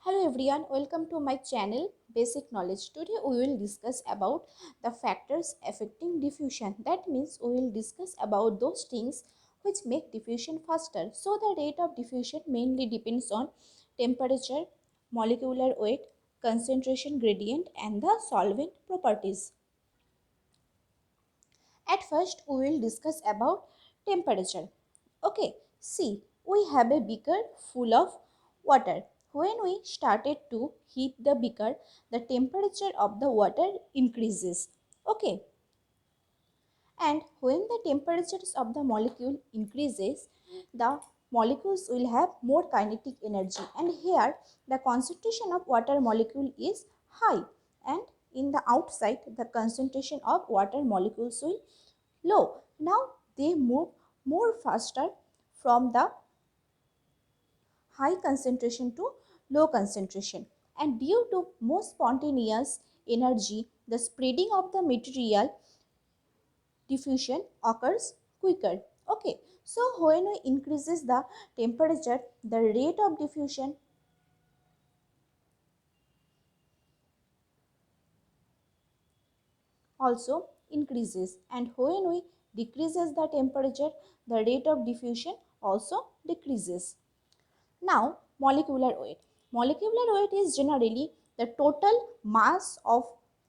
Hello everyone, welcome to my channel Basic Knowledge. Today we will discuss about the factors affecting diffusion. That means we will discuss about those things which make diffusion faster. So the rate of diffusion mainly depends on temperature, molecular weight, concentration gradient and the solvent properties. At first we will discuss about temperature. Okay, see, we have a beaker full of water. When we started to heat the beaker, the temperature of the water increases. Okay, and when the temperatures of the molecule increases, the molecules will have more kinetic energy. And here, the concentration of water molecule is high, and in the outside, the concentration of water molecules will low. Now they move more faster from the high concentration to low concentration, and due to more spontaneous energy, the spreading of the material diffusion occurs quicker. Okay, so when we increases the temperature, the rate of diffusion also increases, and when we decreases the temperature, the rate of diffusion also decreases. Now, molecular weight. Molecular weight is generally the total mass of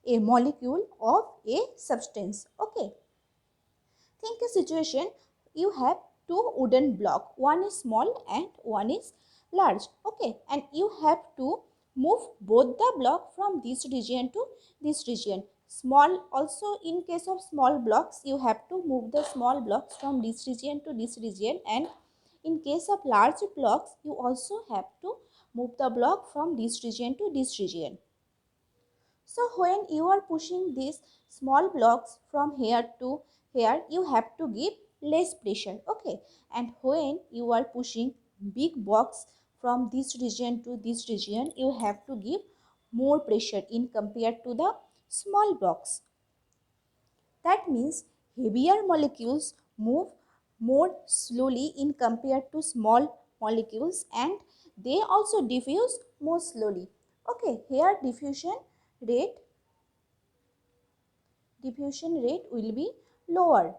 a molecule of a substance. Okay. Think a situation, you have two wooden blocks. One is small and one is large. Okay. And you have to move both the block from this region to this region. Small, also in case of small blocks, you have to move the small blocks from this region to this region, and in case of large blocks, you also have to move the block from this region to this region. So when you are pushing these small blocks from here to here, you have to give less pressure. Okay. And when you are pushing big blocks from this region to this region, you have to give more pressure in compared to the small blocks. That means heavier molecules move more slowly in compared to small molecules, and they also diffuse more slowly. Okay, here rate diffusion rate will be lower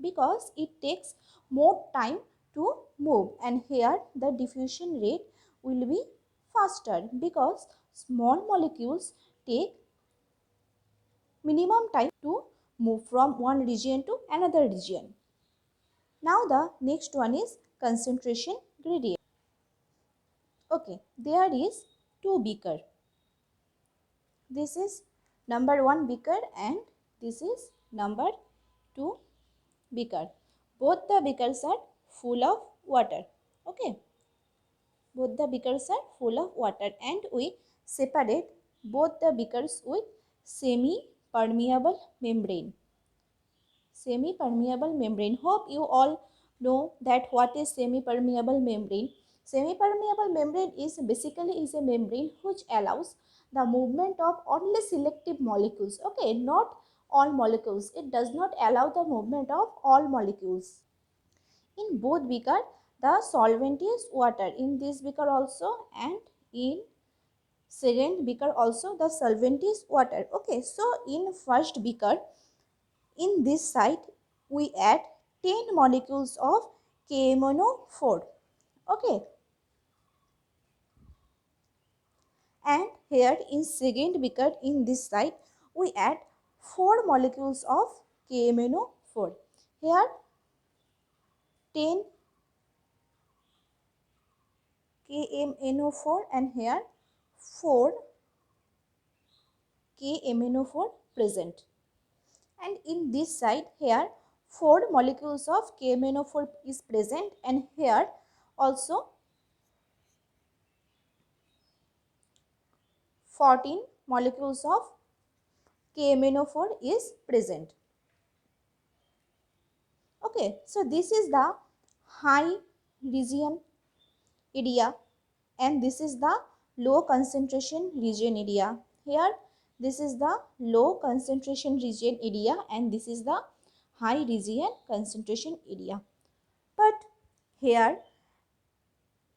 because it takes more time to move, and here the diffusion rate will be faster because small molecules take minimum time to move from one region to another region. Now the next one is concentration gradient. Okay, there is two beaker. This is number 1 beaker and this is number 2 beaker. Both the beakers are full of water. Okay, both the beakers are full of water, and we separate both the beakers with semi-permeable membrane. Semi-permeable membrane. Hope you all know that what is semi-permeable membrane. Semi-permeable membrane is basically is a membrane which allows the movement of only selective molecules. Okay, not all molecules. It does not allow the movement of all molecules. In both beaker, the solvent is water. In this beaker also, and in second beaker also, the solvent is water. Okay, so in first beaker, in this site, we add 10 molecules of KMNO4. Okay. And here in second beaker, in this site, we add 4 molecules of KMNO4. Here 10 KMNO4 and here 4 KMNO4 present. And in this side, here 4 molecules of KMNO4 is present, and here also 14 molecules of KMNO4 is present. Okay, so this is the high region area and this is the low concentration region area. Here this is the low concentration region area and this is the high region concentration area. But here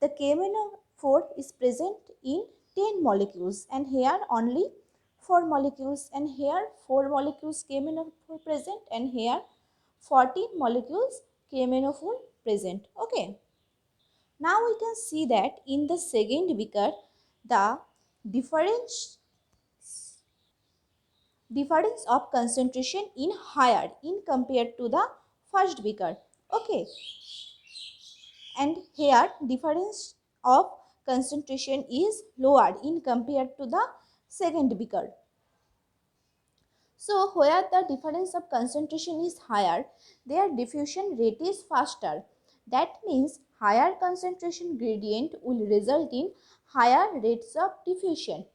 the KMNO4 is present in 10 molecules, and here only 4 molecules, and here 4 molecules KMnO4 present, and here 14 molecules KMnO4 present. Okay. Now we can see that in the second beaker, the difference of concentration in higher in compared to the first beaker. Okay. And here difference of concentration is lower in compared to the second beaker. So where the difference of concentration is higher, their diffusion rate is faster. That means higher concentration gradient will result in higher rates of diffusion.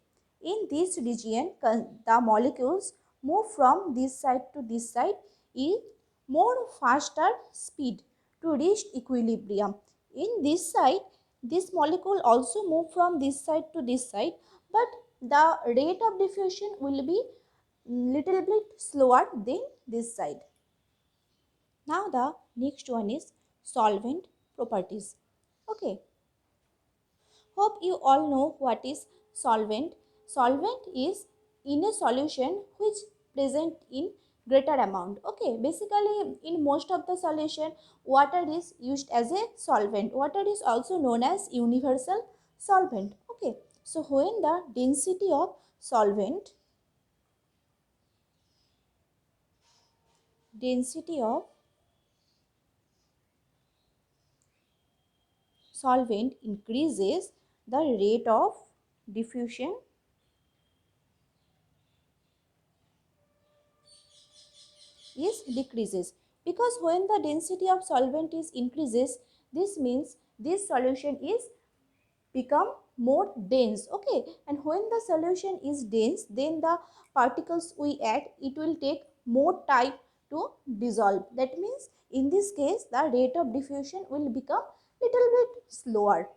In this region, the molecules move from this side to this side in more faster speed to reach equilibrium. In this side, this molecule also move from this side to this side, but the rate of diffusion will be little bit slower than this side. Now the next one is solvent properties. Okay, hope you all know what is solvent. Solvent is in a solution which present in greater amount. Okay, basically in most of the solution water is used as a solvent. Water is also known as universal solvent. Okay, so when the density of solvent increases, the rate of diffusion is decreases, because when the density of solvent is increases, this means this solution is become more dense. Okay, and when the solution is dense, then the particles we add, it will take more time to dissolve. That means in this case the rate of diffusion will become little bit slower.